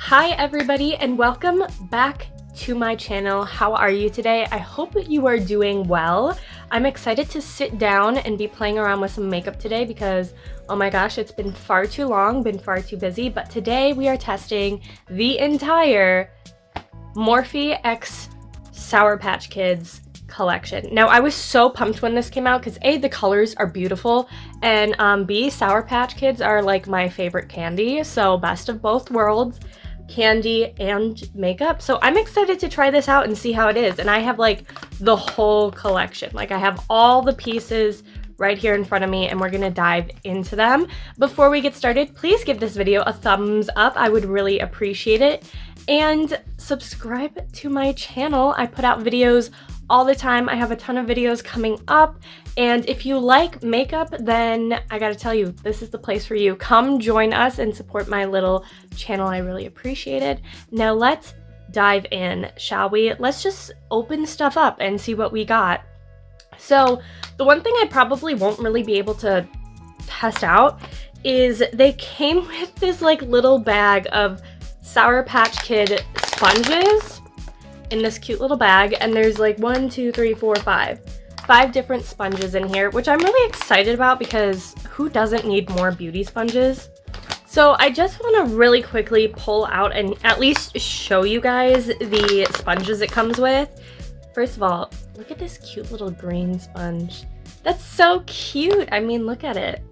Hi everybody and welcome back to my channel. How are you today? I hope that you are doing well. I'm excited to sit down and be playing around with some makeup today because, oh my gosh, it's been far too long, been far too busy, but today we are testing the entire Morphe x Sour Patch Kids collection. Now, I was so pumped when this came out because A, the colors are beautiful, and B, Sour Patch Kids are like my favorite candy, so best of both worlds. Candy and makeup. So I'm excited to try this out and see how it is. And I have like the whole collection. Like I have all the pieces right here in front of me and we're gonna dive into them. Before we get started, please give this video a thumbs up. I would really appreciate it. And subscribe to my channel. I put out videos all the time. I have a ton of videos coming up. And if you like makeup, then I gotta tell you, this is the place for you. Come join us and support my little channel. I really appreciate it. Now let's dive in, shall we? Let's just open stuff up and see what we got. So the one thing I probably won't really be able to test out is they came with this like little bag of Sour Patch Kid sponges in this cute little bag, and there's like 1, 2, 3, 4, 5 different sponges in here, which I'm really excited about because who doesn't need more beauty sponges? So I just want to really quickly pull out and at least show you guys the sponges it comes with. First of all, look at this cute little green sponge. That's so cute. I mean, look at it.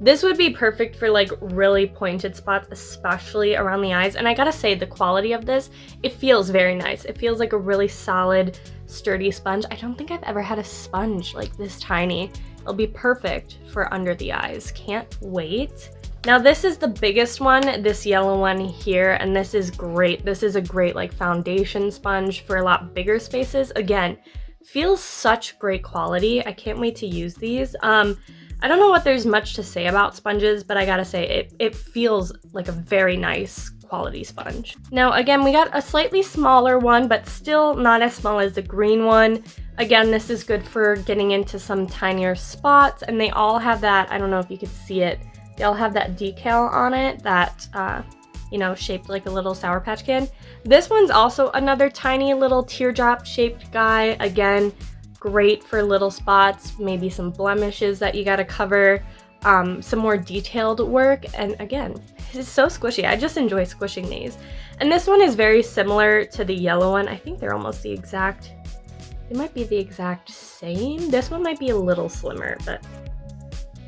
This would be perfect for like really pointed spots, especially around the eyes. And I gotta say, the quality of this, it feels very nice. It feels like a really solid, sturdy sponge. I don't think I've ever had a sponge like this tiny. It'll be perfect for under the eyes. Can't wait. Now this is the biggest one, this yellow one here, and this is great. This is a great like foundation sponge for a lot bigger spaces. Again, feels such great quality. I can't wait to use these. I don't know what there's much to say about sponges, but I gotta say it feels like a very nice quality sponge. Now again, we got a slightly smaller one, but still not as small as the green one. Again, this is good for getting into some tinier spots, and they all have that, I don't know if you could see it, they all have that decal on it that, you know, shaped like a little Sour Patch Kid. This one's also another tiny little teardrop shaped guy. Again, great for little spots, maybe some blemishes that you gotta cover, some more detailed work, and again, it's so squishy. I just enjoy squishing these. And this one is very similar to the yellow one. I think they're almost the exact, they might be the exact same. This one might be a little slimmer, but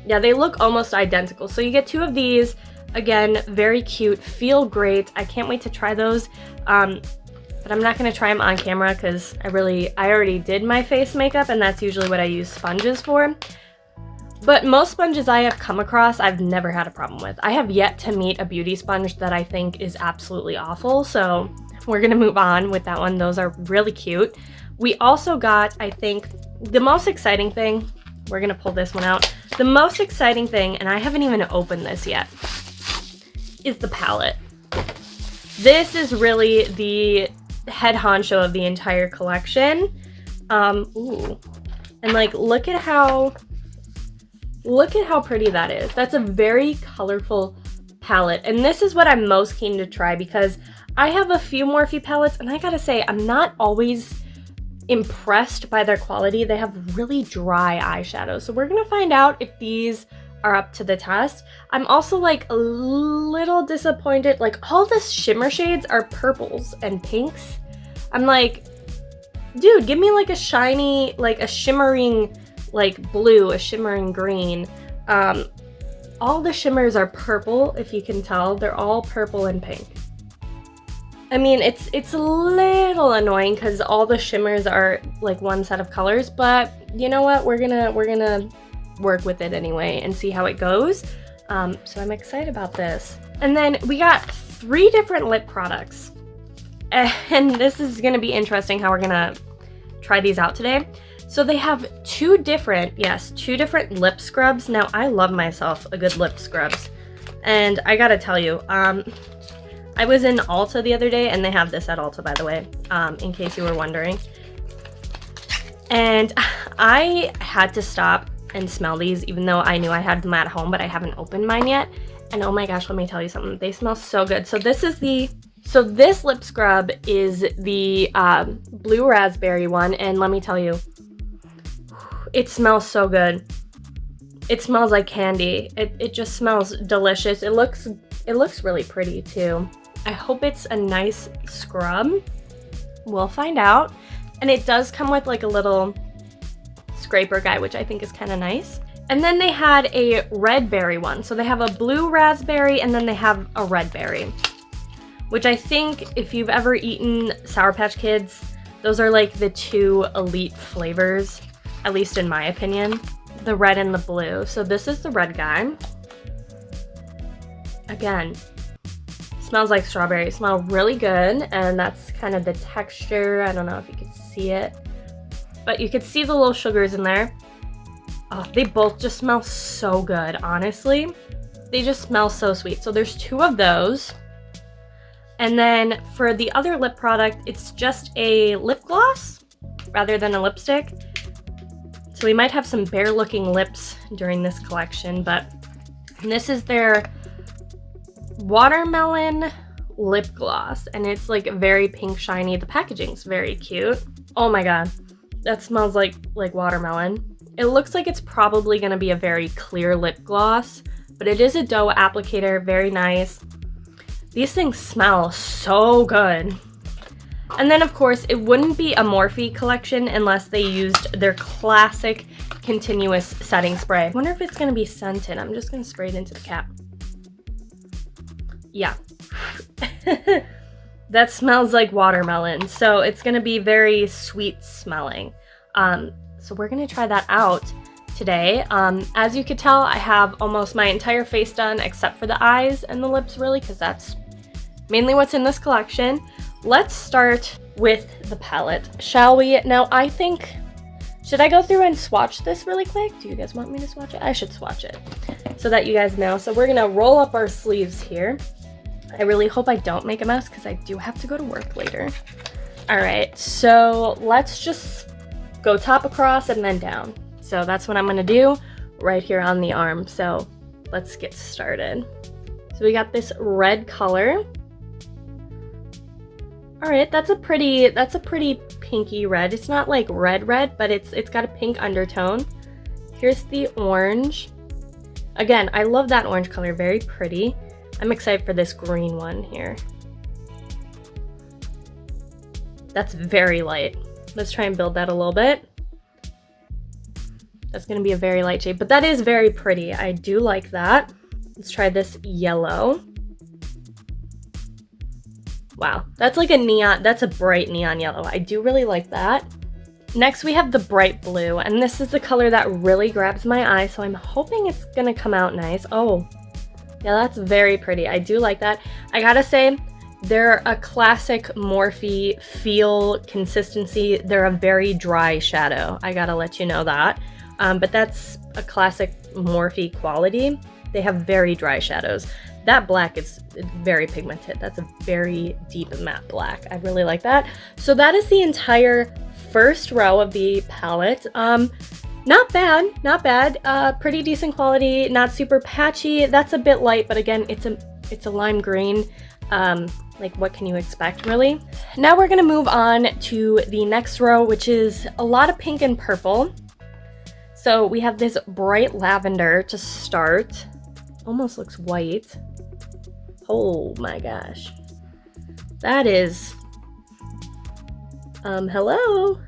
yeah, they look almost identical. So you get 2 of these. Again, very cute, feel great. I can't wait to try those. But I'm not going to try them on camera because I already did my face makeup, and that's usually what I use sponges for. But most sponges I have come across, I've never had a problem with. I have yet to meet a beauty sponge that I think is absolutely awful, so we're going to move on with that one. Those are really cute. We also got, I think, the most exciting thing, we're going to pull this one out. The most exciting thing, and I haven't even opened this yet, is the palette. This is really the head honcho of the entire collection. Ooh. And like, look at how pretty that is. That's a very colorful palette. And this is what I'm most keen to try because I have a few Morphe palettes, and I gotta say, I'm not always impressed by their quality. They have really dry eyeshadow. So we're gonna find out if these are up to the test. I'm also like a little disappointed, like all the shimmer shades are purples and pinks. I'm like, dude, give me like a shiny, like a shimmering like blue, a shimmering green. All the shimmers are purple, if you can tell. They're all purple and pink. I mean, it's a little annoying because all the shimmers are like one set of colors, but you know what? We're gonna work with it anyway and see how it goes. So I'm excited about this. And then we got 3 different lip products. And this is gonna be interesting how we're gonna try these out today. So they have 2 different lip scrubs. Now I love myself a good lip scrubs. And I gotta tell you, I was in Ulta the other day, and they have this at Ulta, by the way, in case you were wondering. And I had to stop and smell these, even though I knew I had them at home, but I haven't opened mine yet. And oh my gosh, let me tell you something. They smell so good. So this lip scrub is the blue raspberry one, and let me tell you, it smells so good. It smells like candy. It just smells delicious. It looks really pretty too. I hope it's a nice scrub. We'll find out. And it does come with like a little scraper guy, which I think is kind of nice. And then they had a red berry one. So they have a blue raspberry and then they have a red berry, which I think if you've ever eaten Sour Patch Kids, those are like the two elite flavors, at least in my opinion, the red and the blue. So this is the red guy. Again, smells like strawberry. It smells really good, and that's kind of the texture. I don't know if you can see it, but you could see the little sugars in there. Oh, they both just smell so good, honestly. They just smell so sweet. So there's two of those. And then for the other lip product, it's just a lip gloss rather than a lipstick. So we might have some bare looking lips during this collection, but this is their watermelon lip gloss, and it's like very pink shiny. The packaging's very cute. Oh my god, that smells like watermelon. It looks like it's probably going to be a very clear lip gloss, but it is a dough applicator. Very nice. These things smell so good. And then of course it wouldn't be a Morphe collection unless they used their classic continuous setting spray. I wonder if it's going to be scented. I'm just going to spray it into the cap. Yeah. That smells like watermelon, so it's going to be very sweet smelling. So we're going to try that out today. As you could tell, I have almost my entire face done except for the eyes and the lips, really, because that's mainly what's in this collection. Let's start with the palette, shall we? Now, I think, should I go through and swatch this really quick? Do you guys want me to swatch it? I should swatch it so that you guys know. So we're going to roll up our sleeves here. I really hope I don't make a mess because I do have to go to work later. All right, so let's just go top across and then down. So that's what I'm gonna do right here on the arm. So let's get started. So we got this red color. All right, that's a pretty pinky red. It's not like red, but it's got a pink undertone. Here's the orange. Again, I love that orange color, very pretty. I'm excited for this green one here. That's very light. Let's try and build that a little bit. That's going to be a very light shade, but that is very pretty. I do like that. Let's try this yellow. Wow, that's like a neon, that's a bright neon yellow. I do really like that. Next we have the bright blue, and this is the color that really grabs my eye, so I'm hoping it's going to come out nice. Oh, yeah, that's very pretty. I do like that. I gotta say, they're a classic Morphe feel, consistency. They're a very dry shadow. I gotta let you know that. But that's a classic Morphe quality. They have very dry shadows. That black is very pigmented. That's a very deep matte black. I really like that. So that is the entire first row of the palette. Not bad, not bad. Pretty decent quality, not super patchy. That's a bit light, but again, it's a lime green. Like, what can you expect, really? Now we're gonna move on to the next row, which is a lot of pink and purple. So we have this bright lavender to start. Almost looks white. Oh my gosh. That is... hello?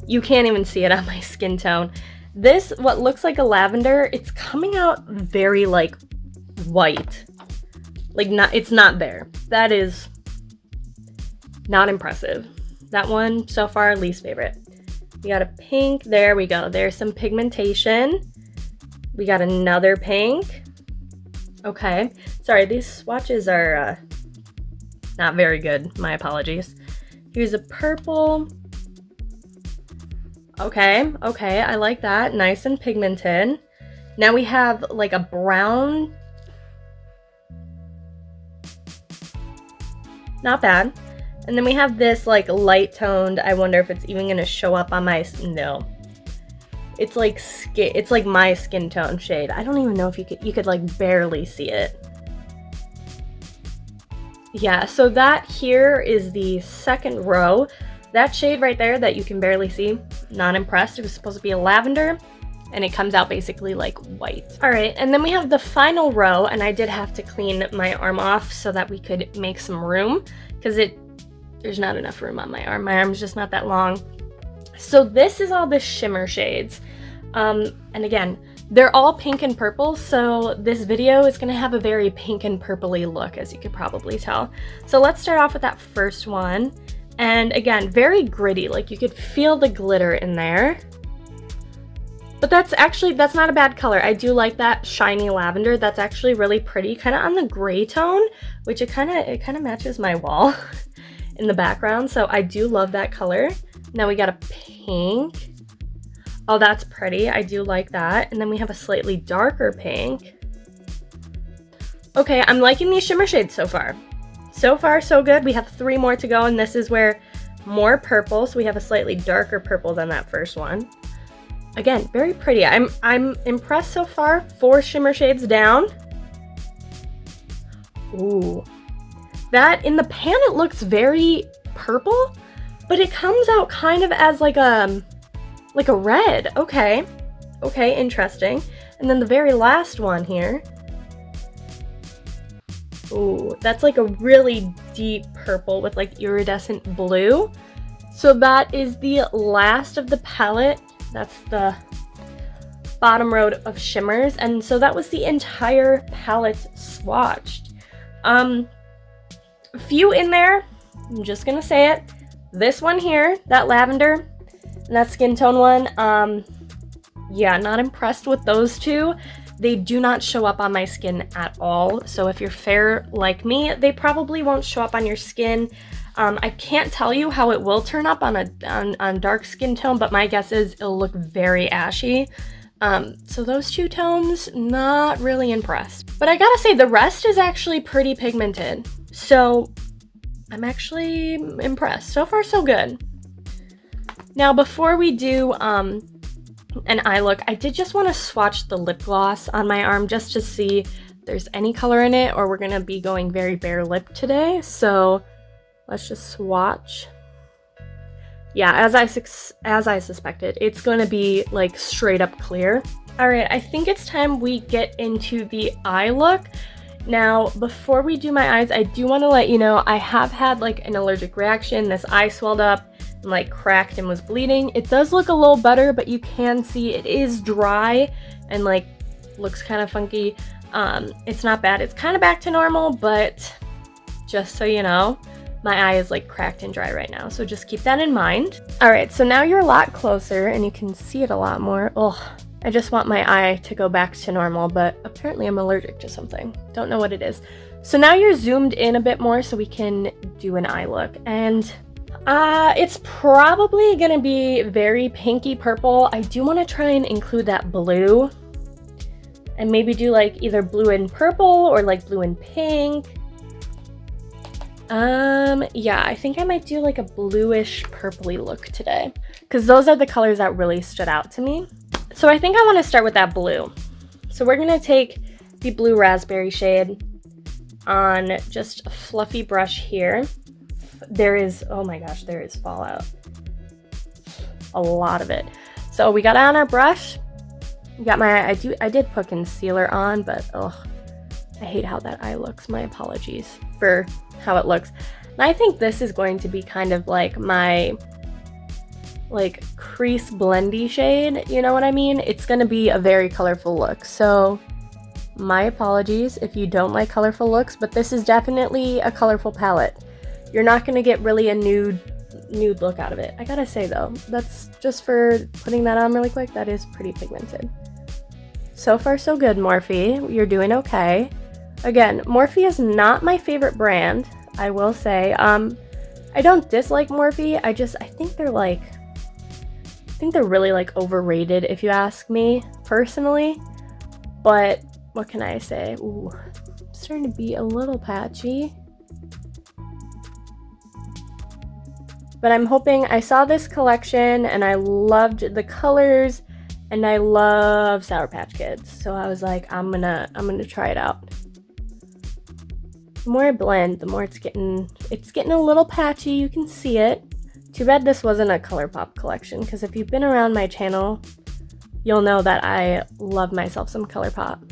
You can't even see it on my skin tone. This, what looks like a lavender, it's coming out very, like, white. Like, it's not there. That is not impressive. That one, so far, least favorite. We got a pink. There we go. There's some pigmentation. We got another pink. Okay. Sorry, these swatches are not very good. My apologies. Here's a purple. Okay, okay, I like that. Nice and pigmented. Now we have like a brown. Not bad. And then we have this like light toned. I wonder if it's even gonna show up on my, no. It's like it's like my skin tone shade. I don't even know if you could like barely see it. Yeah, so that here is the second row. That shade right there that you can barely see, not impressed. It was supposed to be a lavender, and it comes out basically like white. All right, and then we have the final row, and I did have to clean my arm off so that we could make some room, because there's not enough room on my arm. My arm's just not that long. So this is all the shimmer shades. And again, they're all pink and purple, so this video is gonna have a very pink and purpley look, as you could probably tell. So let's start off with that first one. And again, very gritty, like you could feel the glitter in there. But that's not a bad color. I do like that shiny lavender. That's actually really pretty, kind of on the gray tone, which it kind of matches my wall in the background. So I do love that color. Now we got a pink. Oh, that's pretty. I do like that. And then we have a slightly darker pink. Okay, I'm liking these shimmer shades so far. So far, so good. We have 3 more to go, and this is where more purple. So we have a slightly darker purple than that first one. Again, very pretty. I'm impressed so far. 4 shimmer shades down. Ooh. That, in the pan, it looks very purple, but it comes out kind of as like a red. Okay, interesting. And then the very last one here. Ooh, that's like a really deep purple with like iridescent blue. So that is the last of the palette. That's the bottom row of shimmers. And so that was the entire palette swatched. A few in there, I'm just gonna say it. This one here, that lavender, and that skin tone one, yeah, not impressed with those two. They do not show up on my skin at all. So if you're fair like me, they probably won't show up on your skin. I can't tell you how it will turn up on dark skin tone, but my guess is it'll look very ashy. So those 2 tones, not really impressed. But I gotta say, the rest is actually pretty pigmented. So I'm actually impressed. So far, so good. Now, before we do an eye look, I did just want to swatch the lip gloss on my arm just to see if there's any color in it, or we're going to be going very bare lip today. So let's just swatch. Yeah, as I suspected, it's going to be like straight up clear. All right, I think it's time we get into the eye look. Now, before we do my eyes, I do want to let you know I have had like an allergic reaction. This eye swelled up and like cracked and was bleeding. It does look a little better, but you can see it is dry and like looks kind of funky. It's not bad. It's kind of back to normal, but just so you know, my eye is like cracked and dry right now. So just keep that in mind. All right, so now you're a lot closer and you can see it a lot more. Oh, I just want my eye to go back to normal, but apparently I'm allergic to something. Don't know what it is. So now you're zoomed in a bit more so we can do an eye look. And it's probably gonna be very pinky purple. I do want to try and include that blue and maybe do like either blue and purple or like blue and pink. Yeah, I think I might do like a bluish purpley look today because those are the colors that really stood out to me. So I think I want to start with that blue. So we're going to take the blue raspberry shade on just a fluffy brush here. There is, oh my gosh, there is fallout. A lot of it. So we got it on our brush. We got my, I did put concealer on, but oh, I hate how that eye looks. My apologies for how it looks. And I think this is going to be kind of like my like crease blendy shade, you know what I mean? It's gonna be a very colorful look. So my apologies if you don't like colorful looks, but this is definitely a colorful palette. You're not gonna get really a nude look out of it. I gotta say though, that's just for putting that on really quick, that is pretty pigmented. So far so good, Morphe. You're doing okay. Again, Morphe is not my favorite brand, I will say. I don't dislike Morphe, I think they're really like overrated if you ask me personally. But what can I say? Ooh, I'm starting to be a little patchy. But I'm hoping, I saw this collection and I loved the colors And I love Sour Patch Kids, so I was like, I'm gonna try it out. The more I blend, the more it's getting a little patchy. You can see it. Too bad this wasn't a Colourpop collection, because if you've been around my channel, you'll know that I love myself some Colourpop.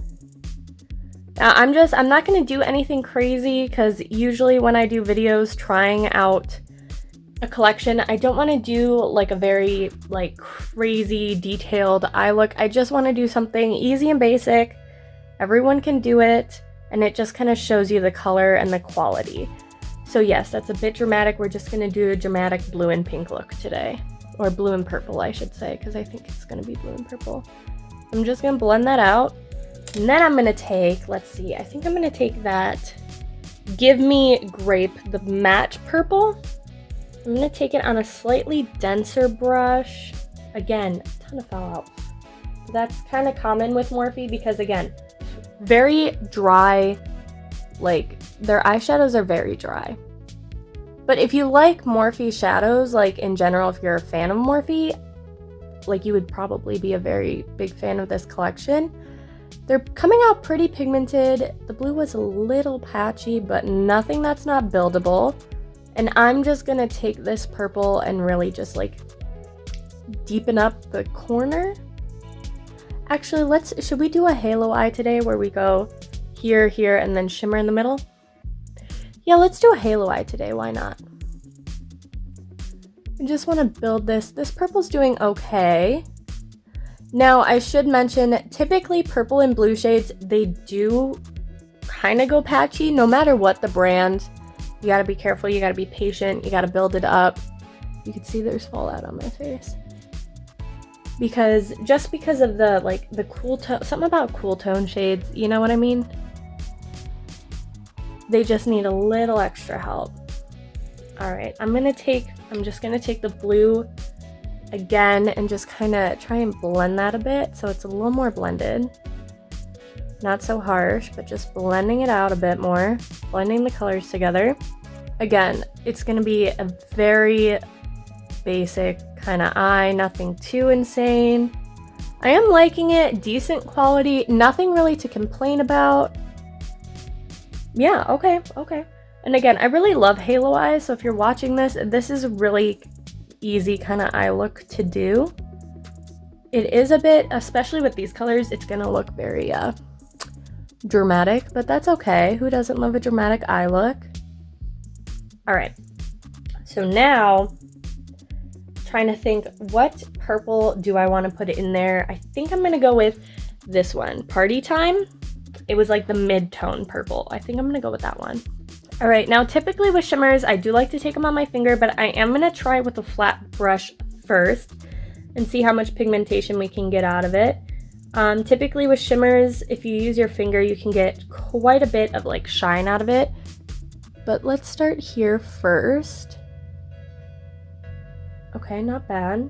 Now I'm not gonna do anything crazy, because usually when I do videos trying out a collection, I don't want to do like a very like crazy detailed eye look. I just want to do something easy and basic. Everyone can do it, and it just kind of shows you the color and the quality. So yes, that's a bit dramatic. We're just going to do a dramatic blue and pink look today. Or blue and purple, I should say, because I think it's going to be blue and purple. I'm just going to blend that out. And then I'm going to take, let's see, I think I'm going to take that Give Me Grape, the matte purple. I'm going to take it on a slightly denser brush. Again, a ton of fallout. That's kind of common with Morphe because, again, very dry, like, their eyeshadows are very dry. But if you like Morphe shadows, like, in general, if you're a fan of Morphe, like, you would probably be a very big fan of this collection. They're coming out pretty pigmented. The blue was a little patchy, but nothing that's not buildable. And I'm just gonna take this purple and really just like deepen up the corner. Actually, should we do a halo eye today where we go here, here, and then shimmer in the middle? Yeah, let's do a halo eye today, why not? I just wanna build this. This purple's doing okay. Now, I should mention, typically purple and blue shades, they do kind of go patchy no matter what the brand. You gotta be careful, you gotta be patient, you gotta build it up. You can see there's fallout on my face. Because, just because of the, like, the cool tone, something about cool tone shades, you know what I mean? They just need a little extra help. Alright, I'm just gonna take the blue again and just kind of try and blend that a bit so it's a little more blended. Not so harsh, but just blending it out a bit more, blending the colors together. Again, it's going to be a very basic kind of eye, nothing too insane. I am liking it, decent quality, nothing really to complain about. Yeah, okay. And again, I really love halo eyes, so if you're watching this, this is a really easy kind of eye look to do. It is a bit, especially with these colors, it's going to look very dramatic, but that's okay. Who doesn't love a dramatic eye look? All right, so now trying to think, what purple do I want to put in there? I think I'm going to go with this one, Party Time. It was like the mid-tone purple. I think I'm going to go with that one. All right, now typically with shimmers, I do like to take them on my finger, but I am going to try with a flat brush first and see how much pigmentation we can get out of it. Typically with shimmers, if you use your finger, you can get quite a bit of like shine out of it. But let's start here first. Okay, not bad.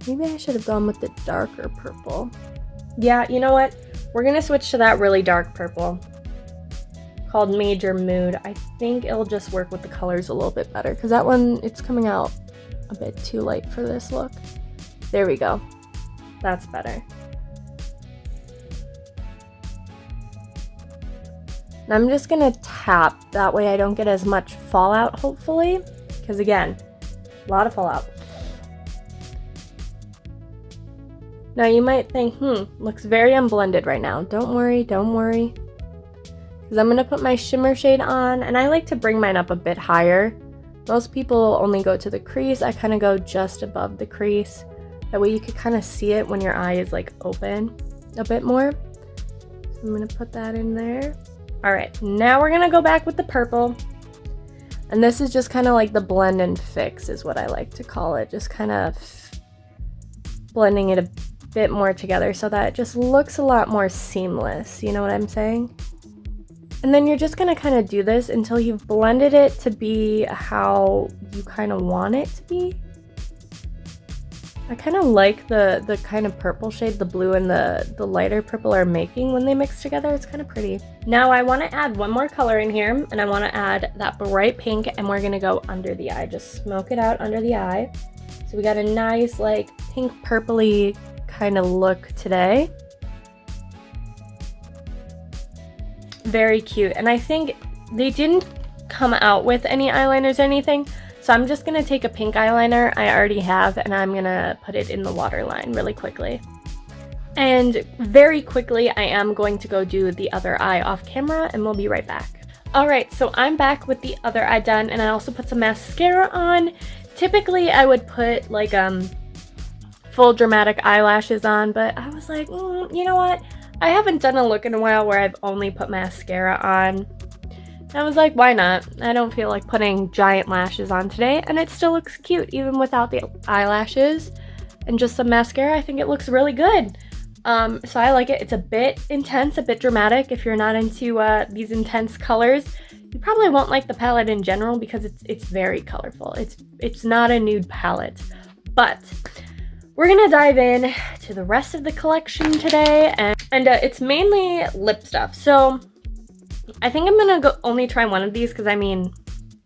Maybe I should have gone with the darker purple. Yeah, you know what? We're gonna switch to that really dark purple called Major Mood. I think it'll just work with the colors a little bit better because that one, it's coming out a bit too light for this look. There we go. That's better. And I'm just gonna tap, that way I don't get as much fallout, hopefully, because again, a lot of fallout. Now you might think, looks very unblended right now. Don't worry, because I'm gonna put my shimmer shade on, and I like to bring mine up a bit higher. Most people only go to the crease. I kind of go just above the crease. That way you could kind of see it when your eye is like open a bit more. So I'm gonna put that in there. All right, now we're gonna go back with the purple. And this is just kind of like the blend and fix is what I like to call it. Just kind of blending it a bit more together so that it just looks a lot more seamless. You know what I'm saying? And then you're just gonna kind of do this until you've blended it to be how you kind of want it to be. I kind of like the kind of purple shade the blue and the lighter purple are making when they mix together. It's kind of pretty. Now I want to add one more color in here, and I want to add that bright pink, and we're gonna go under the eye. Just smoke it out under the eye. So we got a nice like pink purpley kind of look today. Very cute. And I think they didn't come out with any eyeliners or anything, so I'm just gonna take a pink eyeliner I already have and I'm gonna put it in the waterline really quickly. And very quickly I am going to go do the other eye off camera and we'll be right back. Alright, so I'm back with the other eye done, and I also put some mascara on. Typically I would put like full dramatic eyelashes on, but I was like, you know what? I haven't done a look in a while where I've only put mascara on. I was like, why not? I don't feel like putting giant lashes on today, and it still looks cute even without the eyelashes and just some mascara. I think it looks really good. So I like it. It's a bit intense, a bit dramatic. If you're not into these intense colors, you probably won't like the palette in general because it's very colorful. It's not a nude palette, but we're gonna dive in to the rest of the collection today, and it's mainly lip stuff. So I think I'm gonna only try one of these because I mean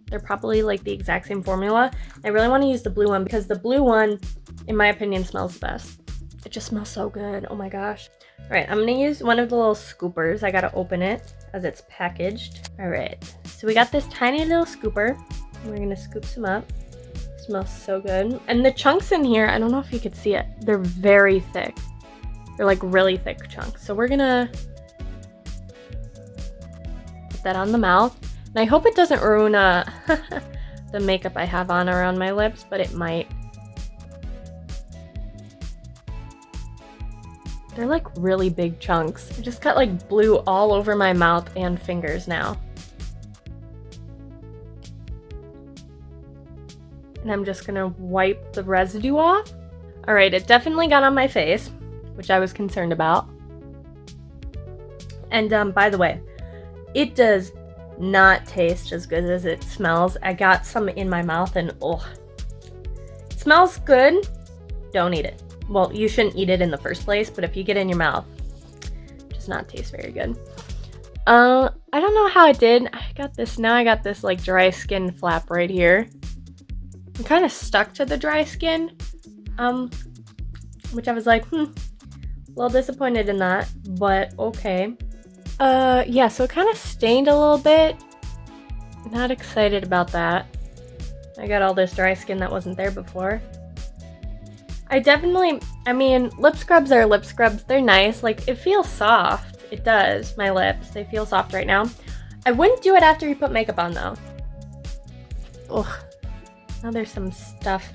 they're probably like the exact same formula. I really want to use the blue one because the blue one, in my opinion, smells the best. It just smells so good. Oh my gosh. All right, I'm gonna use one of the little scoopers. I gotta open it as it's packaged. All right, so we got this tiny little scooper. We're gonna scoop some up. It smells so good. And the chunks in here, I don't know if you could see it. They're very thick. They're like really thick chunks. So we're gonna put that on the mouth. And I hope it doesn't ruin the makeup I have on around my lips, but it might. They're like really big chunks. I just got like blue all over my mouth and fingers now. And I'm just gonna wipe the residue off. All right, it definitely got on my face, which I was concerned about. And by the way, it does not taste as good as it smells. I got some in my mouth and oh, it smells good. Don't eat it. Well, you shouldn't eat it in the first place, but if you get it in your mouth, it does not taste very good. I don't know how it did. I got this like dry skin flap right here. I'm kind of stuck to the dry skin, which I was like, a little disappointed in that, but okay. Yeah, so it kind of stained a little bit. Not excited about that. I got all this dry skin that wasn't there before. I mean, lip scrubs are lip scrubs. They're nice. Like, it feels soft. It does. My lips, they feel soft right now. I wouldn't do it after you put makeup on, though. Ugh. Now there's some stuff.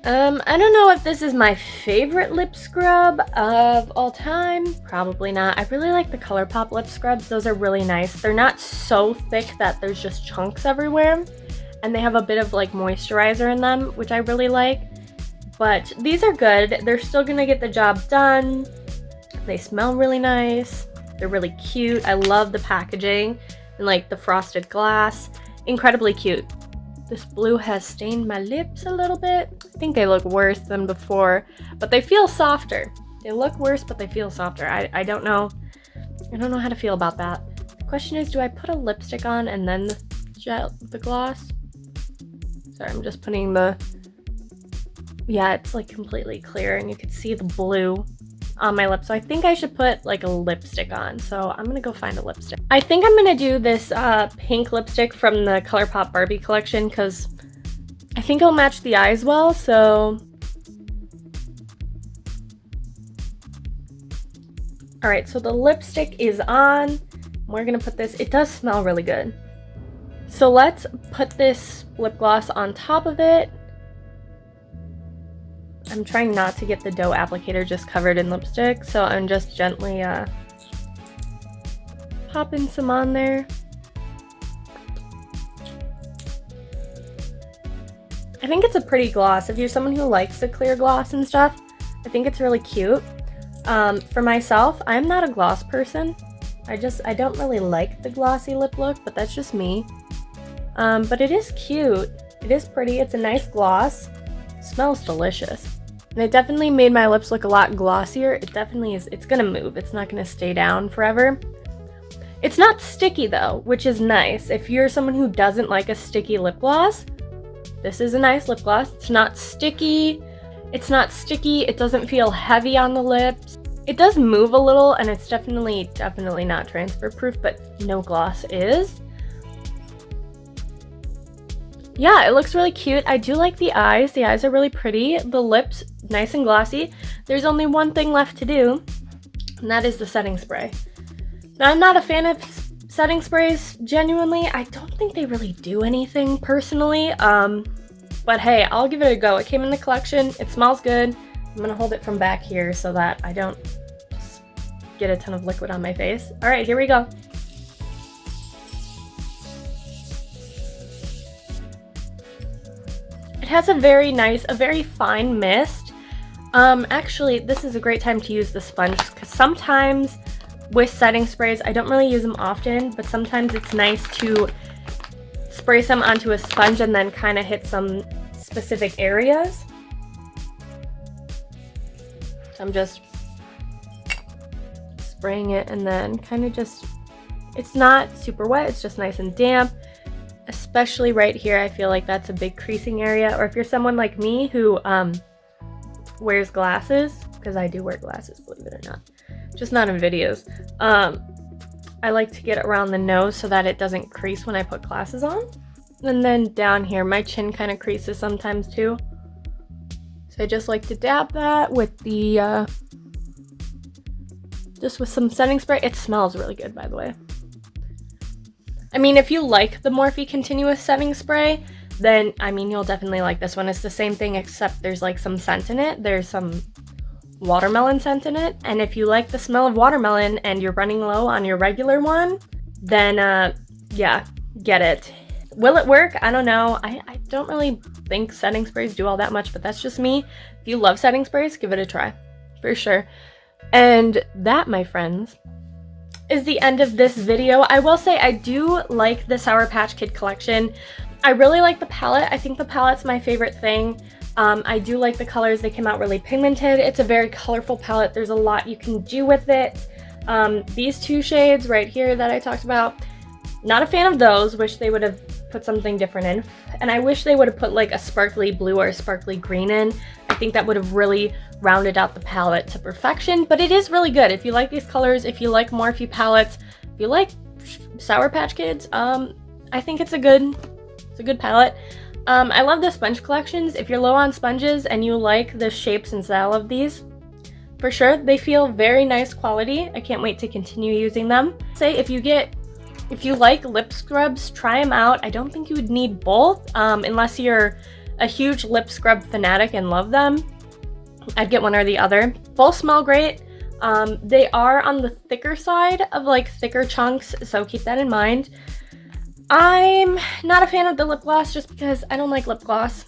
I don't know if this is my favorite lip scrub of all time. Probably not. I really like the Colourpop lip scrubs. Those are really nice. They're not so thick that there's just chunks everywhere. And they have a bit of, like, moisturizer in them, which I really like. But these are good. They're still gonna get the job done. They smell really nice. They're really cute. I love the packaging and like the frosted glass. Incredibly cute. This blue has stained my lips a little bit. I think they look worse than before, but they feel softer. They look worse, but they feel softer. I don't know. I don't know how to feel about that. The question is, do I put a lipstick on and then the gloss? Sorry, I'm just putting the... Yeah, it's like completely clear and you can see the blue on my lips. So I think I should put like a lipstick on. So I'm gonna go find a lipstick. I think I'm gonna do this pink lipstick from the Colourpop Barbie collection because I think it'll match the eyes well. So, all right, so the lipstick is on. We're gonna put this, it does smell really good. So let's put this lip gloss on top of it. I'm trying not to get the dough applicator just covered in lipstick, so I'm just gently popping some on there. I think it's a pretty gloss. If you're someone who likes a clear gloss and stuff, I think it's really cute. For myself, I'm not a gloss person. I don't really like the glossy lip look, but that's just me. But it is cute. It is pretty. It's a nice gloss. It smells delicious. And it definitely made my lips look a lot glossier. It definitely is. It's gonna move. It's not gonna stay down forever. It's not sticky though, which is nice. If you're someone who doesn't like a sticky lip gloss, this is a nice lip gloss. It's not sticky. It's not sticky, it doesn't feel heavy on the lips. It does move a little, and it's definitely not transfer proof, but no gloss is. Yeah, it looks really cute. I do like the eyes. The eyes are really pretty. The lips, nice and glossy. There's only one thing left to do, and that is the setting spray. Now, I'm not a fan of setting sprays, genuinely. I don't think they really do anything, personally. But hey, I'll give it a go. It came in the collection. It smells good. I'm gonna hold it from back here so that I don't just get a ton of liquid on my face. All right, here we go. It has a very nice, a very fine mist. Actually, this is a great time to use the sponge, because sometimes with setting sprays, I don't really use them often, but sometimes it's nice to spray some onto a sponge and then kind of hit some specific areas. So I'm just spraying it and then kind of just, it's not super wet, it's just nice and damp. Especially right here, I feel like that's a big creasing area. Or if you're someone like me who wears glasses, because I do wear glasses, believe it or not, just not in videos. I like to get it around the nose so that it doesn't crease when I put glasses on. And then down here, my chin kind of creases sometimes too. So I just like to dab that with the, just with some setting spray. It smells really good, by the way. I mean, if you like the Morphe Continuous Setting Spray, then, I mean, you'll definitely like this one. It's the same thing, except there's like some scent in it. There's some watermelon scent in it. And if you like the smell of watermelon and you're running low on your regular one, then, yeah, get it. Will it work? I don't know. I don't really think setting sprays do all that much, but that's just me. If you love setting sprays, give it a try, for sure. And that, my friends, is the end of this video. I will say I do like the Sour Patch Kid collection. I really like the palette. I think the palette's my favorite thing. I do like the colors. They came out really pigmented. It's a very colorful palette. There's a lot you can do with it. These two shades right here that I talked about, not a fan of those. Wish they would have put something different in. And I wish they would have put like a sparkly blue or a sparkly green in. I think that would have really rounded out the palette to perfection, but it is really good. If you like these colors, if you like Morphe palettes, if you like Sour Patch Kids, I think it's a good palette. I love the sponge collections. If you're low on sponges and you like the shapes and style of these, for sure, they feel very nice quality. I can't wait to continue using them. Say if you like lip scrubs, try them out. I don't think you would need both, unless you're a huge lip scrub fanatic and love them. I'd get one or the other. Both smell great. They are on the thicker side of like thicker chunks, so keep that in mind. I'm not a fan of the lip gloss just because I don't like lip gloss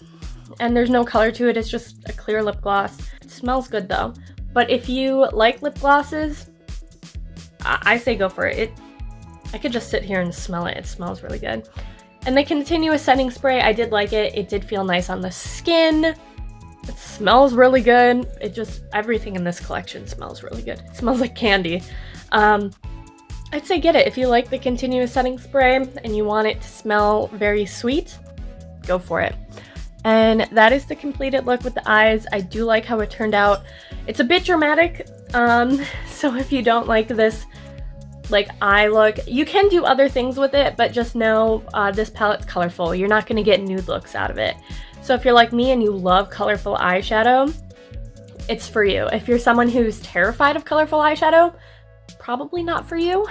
and there's no color to it. It's just a clear lip gloss. It smells good though. But if you like lip glosses, I say go for it. I could just sit here and smell it. It smells really good. And the Continuous Setting Spray, I did like it. It did feel nice on the skin. It smells really good. It just, everything in this collection smells really good. It smells like candy. I'd say get it. If you like the Continuous Setting Spray and you want it to smell very sweet, go for it. And that is the completed look with the eyes. I do like how it turned out. It's a bit dramatic, so if you don't like this like eye look, you can do other things with it, but just know this palette's colorful. You're not going to get nude looks out of it. So if you're like me and you love colorful eyeshadow, it's for you. If you're someone who's terrified of colorful eyeshadow, probably not for you.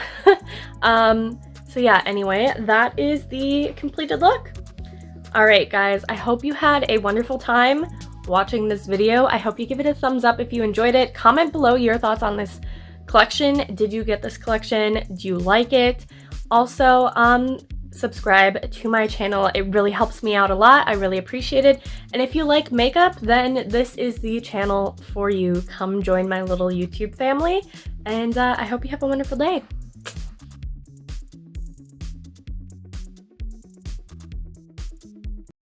So yeah, anyway, that is the completed look. All right, guys, I hope you had a wonderful time watching this video. I hope you give it a thumbs up if you enjoyed it. Comment below your thoughts on this collection. Did you get this collection? Do you like it? Also, subscribe to my channel. It really helps me out a lot. I really appreciate it. And if you like makeup, then this is the channel for you. Come join my little YouTube family. And I hope you have a wonderful day.